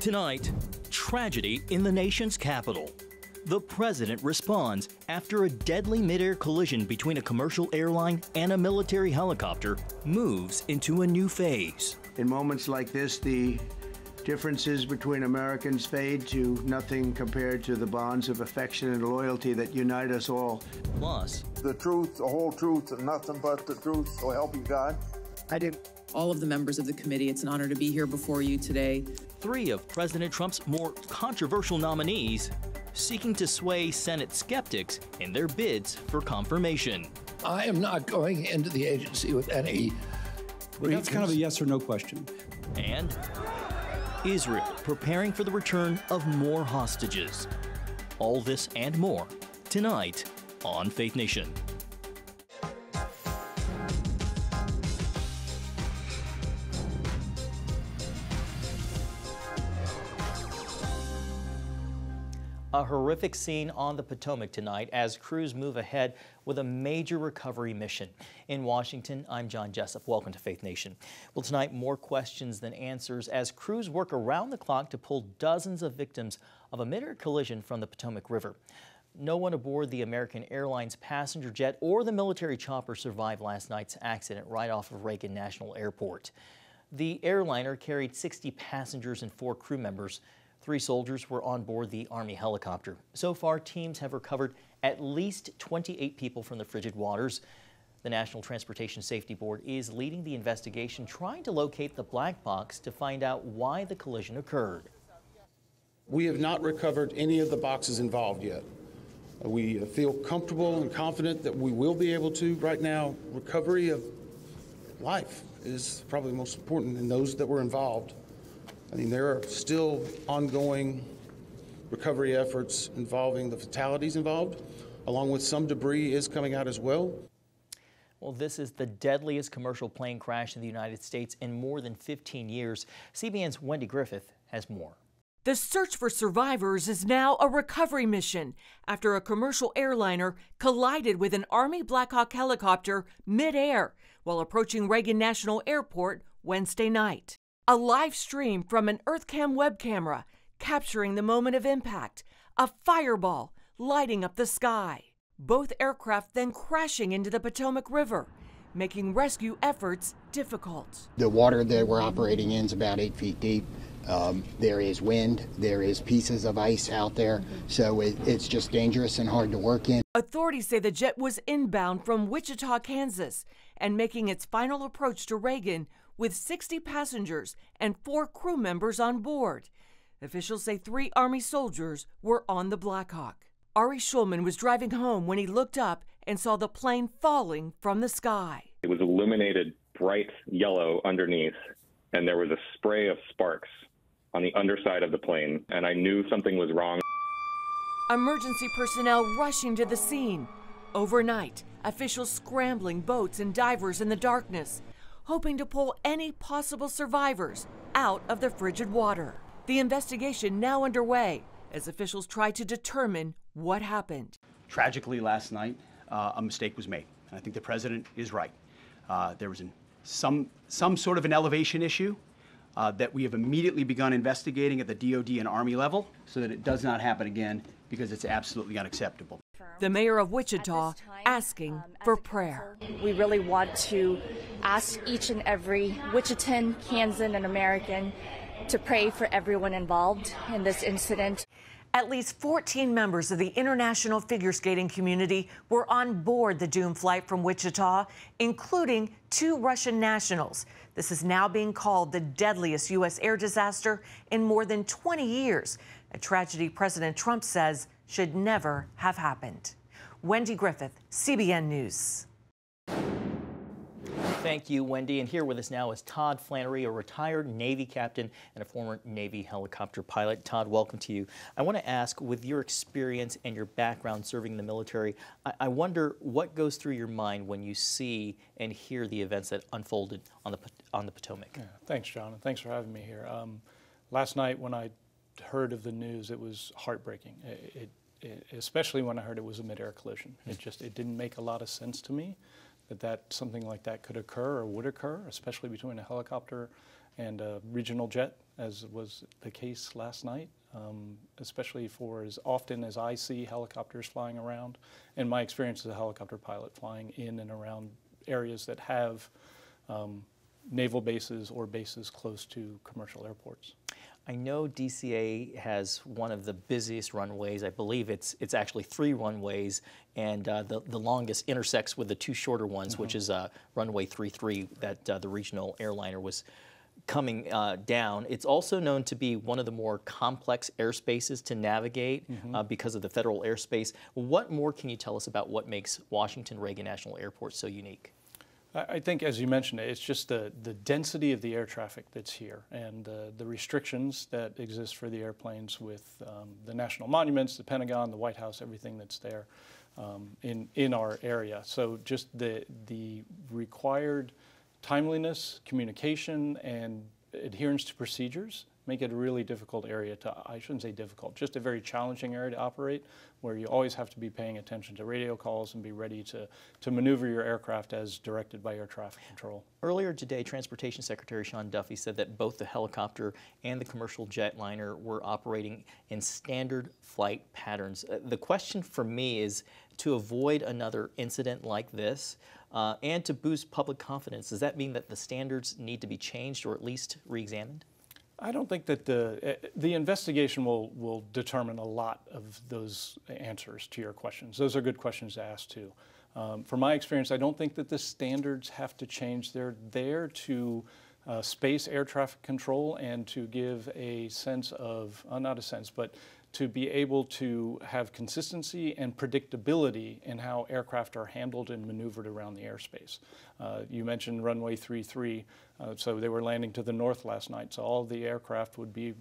Tonight, tragedy in the nation's capital. The president responds after a deadly mid-air collision between a commercial airline and a military helicopter moves into a new phase. In moments like this, the differences between Americans fade to nothing compared to the bonds of affection and loyalty that unite us all. Plus, the truth, the whole truth, and nothing but the truth, so help you God. I do. All of the members of the committee, it's an honor to be here before you today. 3 of President Trump's more controversial nominees seeking to sway Senate skeptics in their bids for confirmation. I am not going into the agency with any reasons. That's kind of a yes or no question. And Israel preparing for the return of more hostages. All this and more tonight on Faith Nation. A horrific scene on the Potomac tonight as crews move ahead with a major recovery mission. In Washington, I'm John Jessup. Welcome to Faith Nation. Well, tonight, more questions than answers as crews work around the clock to pull dozens of victims of a mid-air collision from the Potomac River. No one aboard the American Airlines passenger jet or the military chopper survived last night's accident right off of Reagan International Airport. The airliner carried 60 passengers and 4 crew members. 3 soldiers were on board the Army helicopter. So far, teams have recovered at least 28 people from the frigid waters. The National Transportation Safety Board is leading the investigation, trying to locate the black box to find out why the collision occurred. We have not recovered any of the boxes involved yet. We feel comfortable and confident that we will be able to. Right now, recovery of life is probably most important in those that were involved. I mean, there are still ongoing recovery efforts involving the fatalities involved, along with some debris is coming out as well. Well, this is the deadliest commercial plane crash in the United States in more than 15 years. CBN's Wendy Griffith has more. The search for survivors is now a recovery mission after a commercial airliner collided with an Army Black Hawk helicopter mid-air while approaching Reagan National Airport Wednesday night. A live stream from an EarthCam web camera capturing the moment of impact, a fireball lighting up the sky. Both aircraft then crashing into the Potomac River, making rescue efforts difficult. The water that we're operating in is about 8 feet deep. There is wind, there is pieces of ice out there, so it's just dangerous and hard to work in. Authorities say the jet was inbound from Wichita, Kansas, and making its final approach to Reagan with 60 passengers and 4 crew members on board. Officials say 3 Army soldiers were on the Black Hawk. Ari Schulman was driving home when he looked up and saw the plane falling from the sky. It was illuminated bright yellow underneath, and there was a spray of sparks on the underside of the plane, and I knew something was wrong. Emergency personnel rushing to the scene. Overnight, officials scrambling boats and divers in the darkness, hoping to pull any possible survivors out of the frigid water. The investigation now underway as officials try to determine what happened. Tragically, last night, a mistake was made. And I think the president is right. There was some sort of an elevation issue that we have immediately begun investigating at the DOD and Army level so that it does not happen again, because it's absolutely unacceptable. The mayor of Wichita asking for prayer. We really want to ask each and every Wichitan, Kansan, and American to pray for everyone involved in this incident. At least 14 members of the international figure skating community were on board the doomed flight from Wichita, including 2 Russian nationals. This is now being called the deadliest U.S. air disaster in more than 20 years, a tragedy President Trump says should never have happened. Wendy Griffith, CBN News. Thank you, Wendy. And here with us now is Todd Flannery, a retired Navy captain and a former Navy helicopter pilot. Todd, welcome to you. I want to ask, with your experience and your background serving in the military, I wonder what goes through your mind when you see and hear the events that unfolded on the Potomac. Yeah, thanks, John, and thanks for having me here. Last night when I heard of the news, it was heartbreaking. Especially when I heard it was a mid-air collision. It didn't make a lot of sense to me that something like that could occur or would occur, especially between a helicopter and a regional jet, as was the case last night, especially for as often as I see helicopters flying around, and my experience as a helicopter pilot flying in and around areas that have naval bases or bases close to commercial airports. I know DCA has one of the busiest runways. I believe it's actually 3 runways, and the longest intersects with the 2 shorter ones, which is runway 33 that the regional airliner was coming down. It's also known to be one of the more complex airspaces to navigate because of the federal airspace. What more can you tell us about what makes Washington Reagan International Airport so unique? I think, as you mentioned, it's just the density of the air traffic that's here and the restrictions that exist for the airplanes with the national monuments, the Pentagon, the White House, everything that's there in our area. So just the required timeliness, communication, and adherence to procedures make it a really difficult area to, I shouldn't say difficult, just a very challenging area to operate, where you always have to be paying attention to radio calls and be ready to maneuver your aircraft as directed by air traffic control. Earlier today, Transportation Secretary Sean Duffy said that both the helicopter and the commercial jetliner were operating in standard flight patterns. The question for me is, to avoid another incident like this and to boost public confidence, does that mean that the standards need to be changed or at least re-examined? I don't think that the investigation will determine a lot of those answers to your questions. Those are good questions to ask too. From my experience, I don't think that the standards have to change. They're there to space air traffic control and to give a sense of, not a sense, but to be able to have consistency and predictability in how aircraft are handled and maneuvered around the airspace. You mentioned runway 33, so they were landing to the north last night, so all the aircraft would be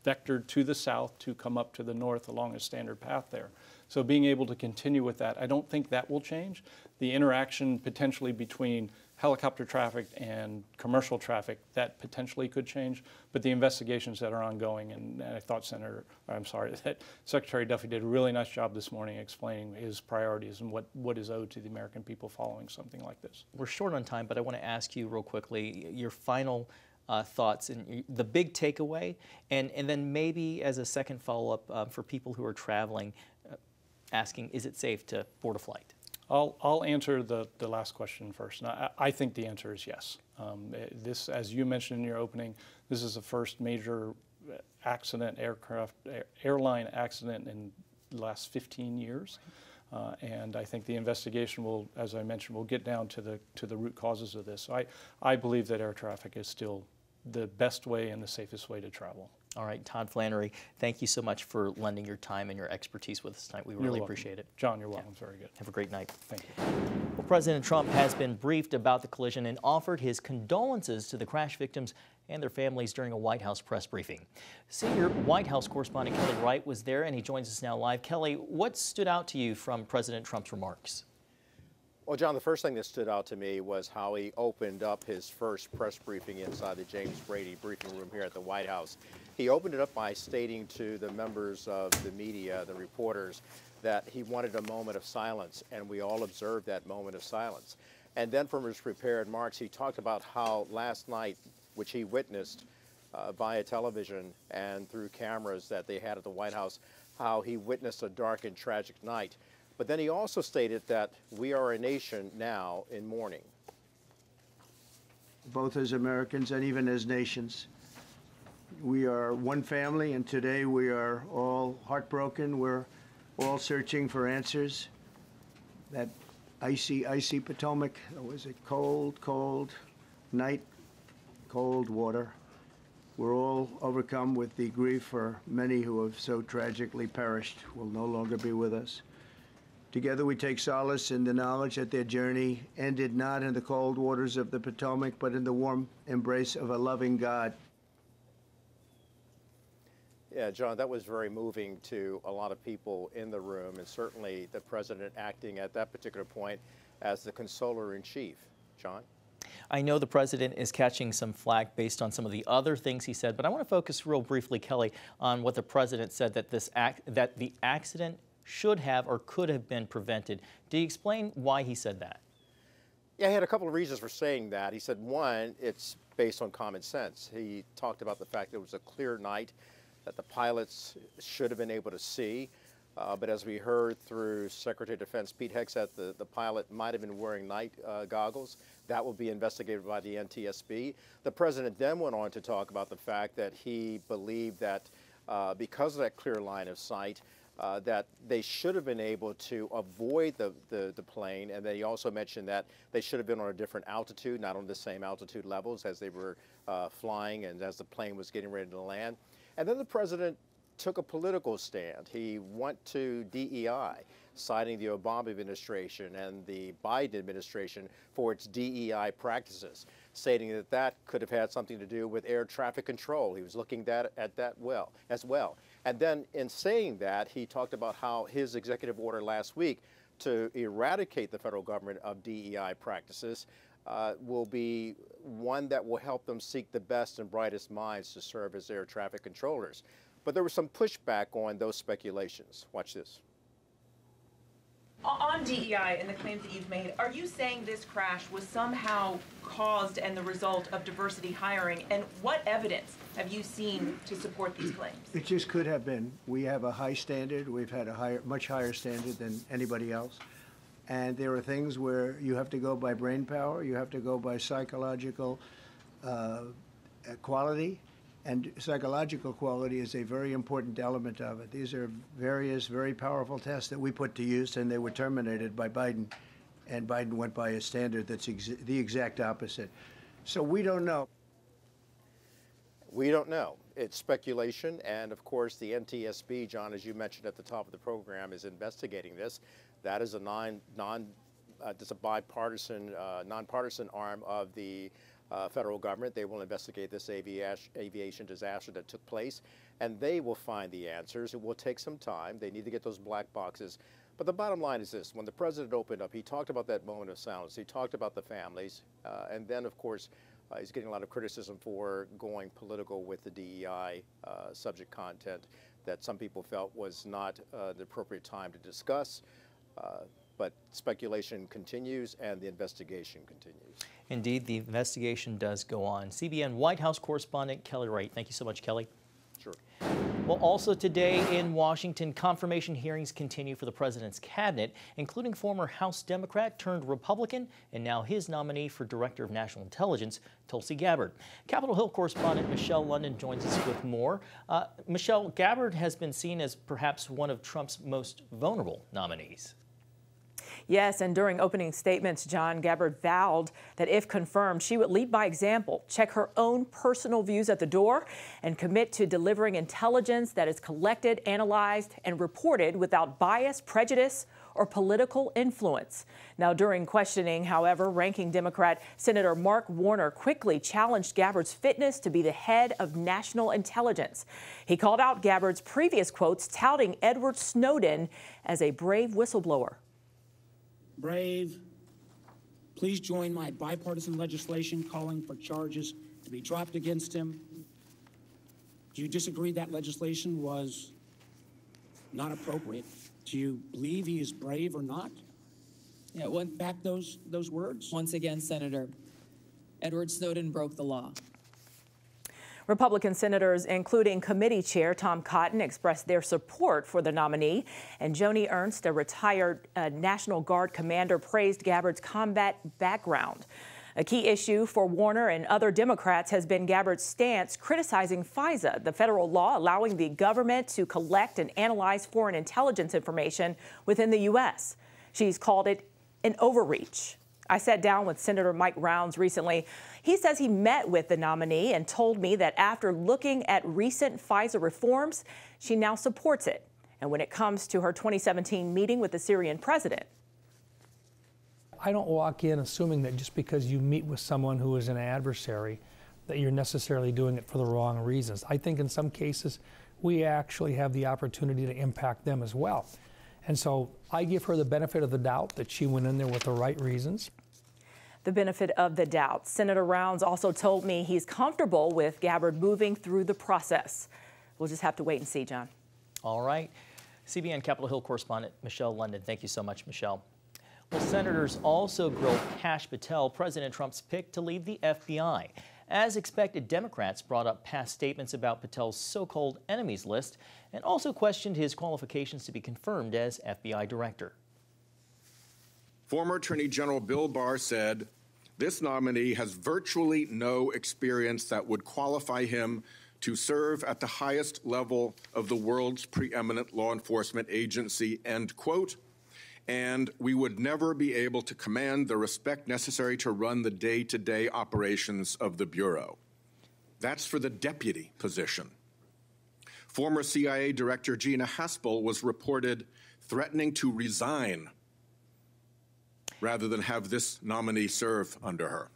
vectored to the south to come up to the north along a standard path there. So being able to continue with that, I don't think that will change. The interaction potentially between helicopter traffic and commercial traffic, that potentially could change, but the investigations that are ongoing, and I thought that Secretary Duffy did a really nice job this morning explaining his priorities and what is owed to the American people following something like this. We're short on time, but I want to ask you real quickly your final thoughts and the big takeaway, and then maybe as a second follow-up for people who are traveling, asking, is it safe to board a flight? I'll answer the last question first. And I think the answer is yes. This, as you mentioned in your opening, this is the first major airline accident in the last 15 years. And I think the investigation will, as I mentioned, will get down to the root causes of this. So I believe that air traffic is still the best way and the safest way to travel. All right, Todd Flannery, thank you so much for lending your time and your expertise with us tonight. We really appreciate it. John, you're welcome. Very good. Have a great night. Thank you. Well, President Trump has been briefed about the collision and offered his condolences to the crash victims and their families during a White House press briefing. Senior White House correspondent Kelly Wright was there, and he joins us now live. Kelly, what stood out to you from President Trump's remarks? Well, John, the first thing that stood out to me was how he opened up his first press briefing inside the James Brady briefing room here at the White House. He opened it up by stating to the members of the media, the reporters, that he wanted a moment of silence, and we all observed that moment of silence. And then from his prepared remarks, he talked about how last night, which he witnessed via television and through cameras that they had at the White House, how he witnessed a dark and tragic night. But then he also stated that we are a nation now in mourning. Both as Americans and even as nations. We are one family, and today we are all heartbroken. We're all searching for answers. That icy Potomac, it was a cold, cold night, cold water. We're all overcome with the grief for many who have so tragically perished, will no longer be with us. Together we take solace in the knowledge that their journey ended not in the cold waters of the Potomac, but in the warm embrace of a loving God. Yeah, John, that was very moving to a lot of people in the room, and certainly the president acting at that particular point as the consoler-in-chief. John? I know the president is catching some flack based on some of the other things he said, but I want to focus real briefly, Kelly, on what the president said, that that the accident should have or could have been prevented. Do you explain why he said that? Yeah, he had a couple of reasons for saying that. He said, one, it's based on common sense. He talked about the fact that it was a clear night, that the pilots should have been able to see. But as we heard through Secretary of Defense Pete Hegseth, the pilot might have been wearing night goggles. That will be investigated by the NTSB. The president then went on to talk about the fact that he believed that because of that clear line of sight, that they should have been able to avoid the plane, and then he also mentioned that they should have been on a different altitude, not on the same altitude levels as they were flying and as the plane was getting ready to land. And then the president took a political stand. He went to DEI, citing the Obama administration and the Biden administration for its DEI practices, stating that that could have had something to do with air traffic control. He was looking at that as well. And then in saying that, he talked about how his executive order last week to eradicate the federal government of DEI practices will be one that will help them seek the best and brightest minds to serve as air traffic controllers. But there was some pushback on those speculations. Watch this. On DEI and the claims that you've made, are you saying this crash was somehow caused and the result of diversity hiring? And what evidence have you seen to support these claims? It just could have been. We have a high standard. We've had a much higher standard than anybody else. And there are things where you have to go by brain power, you have to go by psychological quality. And psychological quality is a very important element of it. These are various very powerful tests that we put to use, and they were terminated by Biden. And Biden went by a standard that's the exact opposite. So we don't know. We don't know. It's speculation, and of course the NTSB, John, as you mentioned at the top of the program, is investigating this. That is a it's a bipartisan, nonpartisan arm of the federal government. They will investigate this aviation disaster that took place, and they will find the answers. It will take some time. They need to get those black boxes. But the bottom line is this. When the president opened up, he talked about that moment of silence. He talked about the families. And then, of course, he's getting a lot of criticism for going political with the DEI subject content that some people felt was not the appropriate time to discuss. But speculation continues and the investigation continues. Indeed, the investigation does go on. CBN White House correspondent Kelly Wright. Thank you so much, Kelly. Sure. Well, also today in Washington, confirmation hearings continue for the president's cabinet, including former House Democrat turned Republican and now his nominee for Director of National Intelligence, Tulsi Gabbard. Capitol Hill correspondent Michelle London joins us with more. Michelle, Gabbard has been seen as perhaps one of Trump's most vulnerable nominees. Yes, and during opening statements, John, Gabbard vowed that if confirmed, she would lead by example, check her own personal views at the door, and commit to delivering intelligence that is collected, analyzed, and reported without bias, prejudice, or political influence. Now, during questioning, however, ranking Democrat Senator Mark Warner quickly challenged Gabbard's fitness to be the head of national intelligence. He called out Gabbard's previous quotes touting Edward Snowden as a brave whistleblower. Brave. Please join my bipartisan legislation calling for charges to be dropped against him. Do you disagree that legislation was not appropriate? Do you believe he is brave or not? Yeah, back those words? Once again, Senator, Edward Snowden broke the law. Republican senators, including committee chair Tom Cotton, expressed their support for the nominee, and Joni Ernst, a retired National Guard commander, praised Gabbard's combat background. A key issue for Warner and other Democrats has been Gabbard's stance criticizing FISA, the federal law allowing the government to collect and analyze foreign intelligence information within the U.S. She's called it an overreach. I sat down with Senator Mike Rounds recently. He says he met with the nominee and told me that after looking at recent FISA reforms, she now supports it. And when it comes to her 2017 meeting with the Syrian president, I don't walk in assuming that just because you meet with someone who is an adversary, that you're necessarily doing it for the wrong reasons. I think in some cases, we actually have the opportunity to impact them as well. And so I give her the benefit of the doubt that she went in there with the right reasons. The benefit of the doubt. Senator Rounds also told me he's comfortable with Gabbard moving through the process. We'll just have to wait and see, John. All right. CBN Capitol Hill correspondent Michelle London. Thank you so much, Michelle. Well, senators also grilled Kash Patel, President Trump's pick to lead the FBI. As expected, Democrats brought up past statements about Patel's so-called enemies list and also questioned his qualifications to be confirmed as FBI director. Former Attorney General Bill Barr said, "This nominee has virtually no experience that would qualify him to serve at the highest level of the world's preeminent law enforcement agency," end quote, "and we would never be able to command the respect necessary to run the day-to-day operations of the Bureau." That's for the deputy position. Former CIA Director Gina Haspel was reported threatening to resign rather than have this nominee serve under her.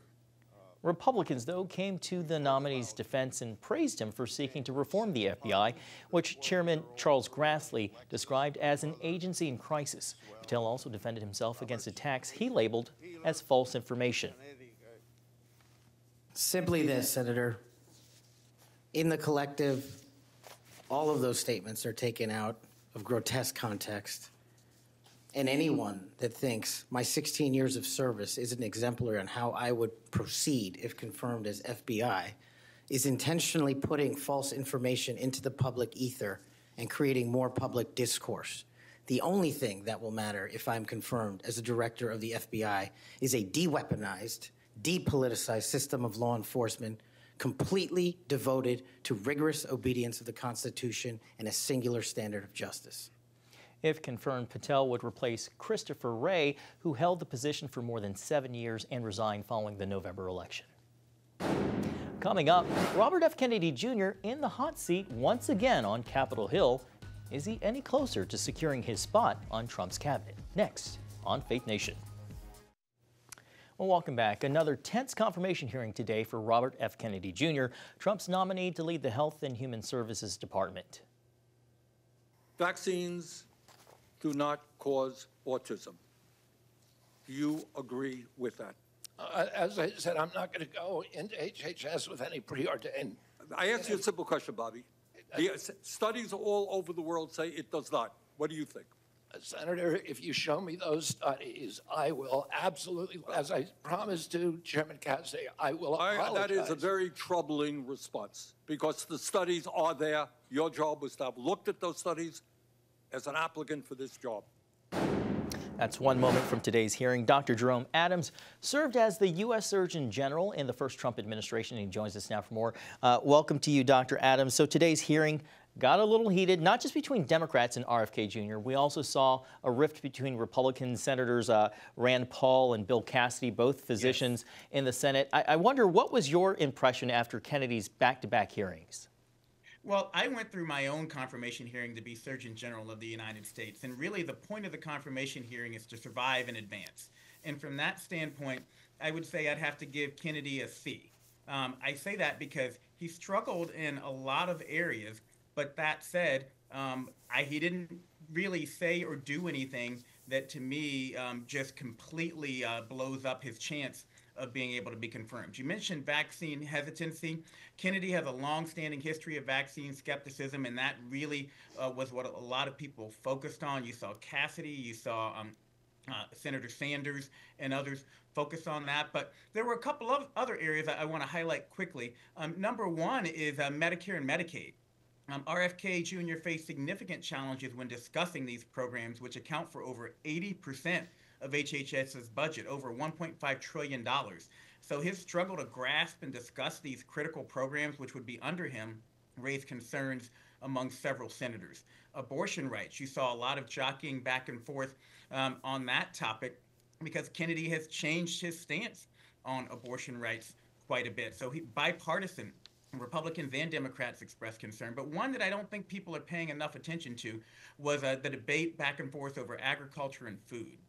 Republicans, though, came to the nominee's defense and praised him for seeking to reform the FBI, which Chairman Charles Grassley described as an agency in crisis. Patel also defended himself against attacks he labeled as false information. Simply this, Senator. In the collective, all of those statements are taken out of grotesque context. And anyone that thinks my 16 years of service isn't exemplary on how I would proceed if confirmed as FBI is intentionally putting false information into the public ether and creating more public discourse. The only thing that will matter if I'm confirmed as a director of the FBI is a de-weaponized, depoliticized system of law enforcement completely devoted to rigorous obedience of the Constitution and a singular standard of justice. If confirmed, Patel would replace Christopher Wray, who held the position for more than 7 years and resigned following the November election. Coming up, Robert F. Kennedy Jr. in the hot seat once again on Capitol Hill. Is he any closer to securing his spot on Trump's cabinet? Next on Faith Nation. Well, welcome back. Another tense confirmation hearing today for Robert F. Kennedy Jr., Trump's nominee to lead the Health and Human Services Department. Vaccines do not cause autism. Do you agree with that? As I said, I'm not going to go into HHS with any preordained. I asked you a simple question, Bobby. The studies all over the world say it does not. What do you think? Senator, if you show me those studies, I will absolutely, as I promised to Chairman Cassidy, I will apologize. That is a very troubling response because the studies are there. Your job was to have looked at those studies as an applicant for this job. That's one moment from today's hearing. Dr. Jerome Adams served as the U.S. Surgeon General in the first Trump administration. He joins us now for more. Welcome to you, Dr. Adams. So today's hearing got a little heated, not just between Democrats and RFK Jr. We also saw a rift between Republican Senators Rand Paul and Bill Cassidy, both physicians in the Senate. I wonder, what was your impression after Kennedy's back-to-back hearings? Well, I went through my own confirmation hearing to be Surgeon General of the United States, and really the point of the confirmation hearing is to survive and advance. And from that standpoint, I would say I'd have to give Kennedy a C. I say that because he struggled in a lot of areas, but that said, he didn't really say or do anything that to me just completely blows up his chance of being able to be confirmed. You mentioned vaccine hesitancy. Kennedy has a long-standing history of vaccine skepticism, and that really was what a lot of people focused on. You saw Cassidy, you saw Senator Sanders and others focus on that. But there were a couple of other areas I want to highlight quickly. Number one is Medicare and Medicaid. RFK Jr. faced significant challenges when discussing these programs, which account for over 80% of HHS's budget, over $1.5 trillion. So his struggle to grasp and discuss these critical programs, which would be under him, raised concerns among several senators. Abortion rights, you saw a lot of jockeying back and forth on that topic because Kennedy has changed his stance on abortion rights quite a bit. So bipartisan, Republicans and Democrats expressed concern. But one that I don't think people are paying enough attention to was the debate back and forth over agriculture and food.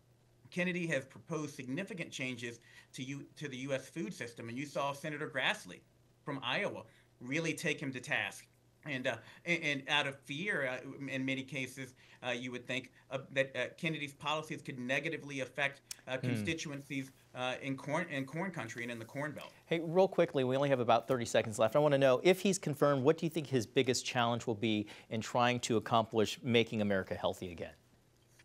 Kennedy has proposed significant changes to the U.S. food system, and you saw Senator Grassley from Iowa really take him to task. And out of fear, in many cases, you would think that Kennedy's policies could negatively affect constituencies in corn country and in the Corn Belt. Hey, real quickly, we only have about 30 seconds left. I want to know, if he's confirmed, what do you think his biggest challenge will be in trying to accomplish making America healthy again?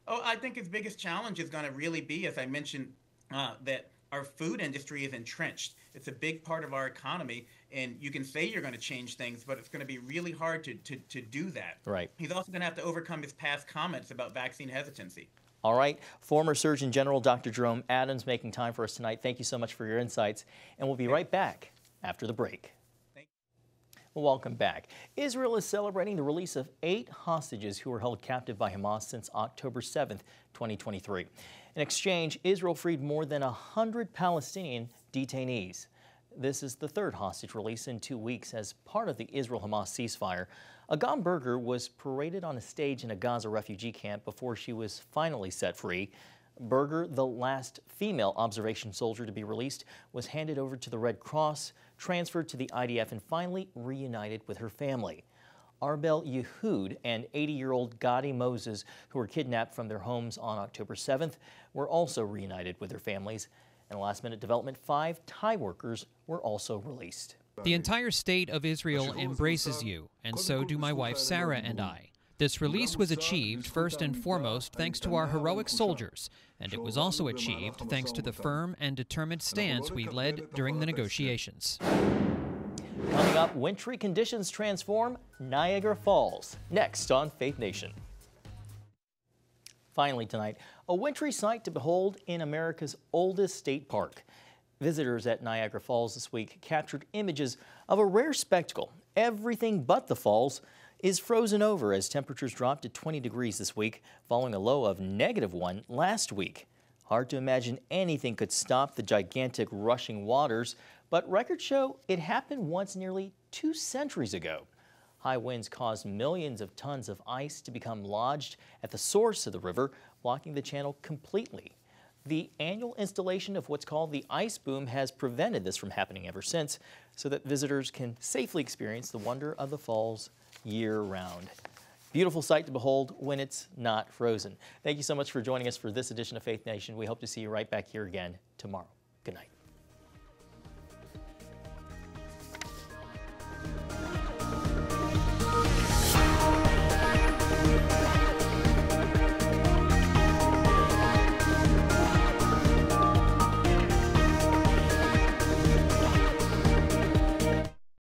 Oh, I think his biggest challenge is going to really be, as I mentioned, that Our food industry is entrenched. It's a big part of our economy, and you can say you're going to change things, but it's going to be really hard to do that. Right. He's also going to have to overcome his past comments about vaccine hesitancy. All right. Former Surgeon General Dr. Jerome Adams making time for us tonight. Thank you so much for your insights, and we'll be right back after the break. Well, welcome back. Israel is celebrating the release of 8 hostages who were held captive by Hamas since October 7th, 2023. In exchange, Israel freed more than 100 Palestinian detainees. This is the 3rd hostage release in 2 weeks as part of the Israel-Hamas ceasefire. Agam Berger was paraded on a stage in a Gaza refugee camp before she was finally set free. Berger, the last female observation soldier to be released, was handed over to the Red Cross, transferred to the IDF, and finally reunited with her family. Arbel Yehud and 80-year-old Gadi Moses, who were kidnapped from their homes on October 7th, were also reunited with their families. In a last-minute development, 5 Thai workers were also released. The entire state of Israel embraces you, and so do my wife Sarah and I. This release was achieved first and foremost thanks to our heroic soldiers, and it was also achieved thanks to the firm and determined stance we led during the negotiations. Coming up, wintry conditions transform Niagara Falls. Next on Faith Nation. Finally tonight, a wintry sight to behold in America's oldest state park. Visitors at Niagara Falls this week captured images of a rare spectacle. Everything but the falls is frozen over as temperatures dropped to 20 degrees this week, following a low of -1 last week. Hard to imagine anything could stop the gigantic rushing waters, but records show it happened once nearly 2 centuries ago. High winds caused millions of tons of ice to become lodged at the source of the river, blocking the channel completely. The annual installation of what's called the ice boom has prevented this from happening ever since, so that visitors can safely experience the wonder of the falls year-round. Beautiful sight to behold when it's not frozen. Thank you so much for joining us for this edition of Faith Nation. We hope to see you right back here again tomorrow. Good night.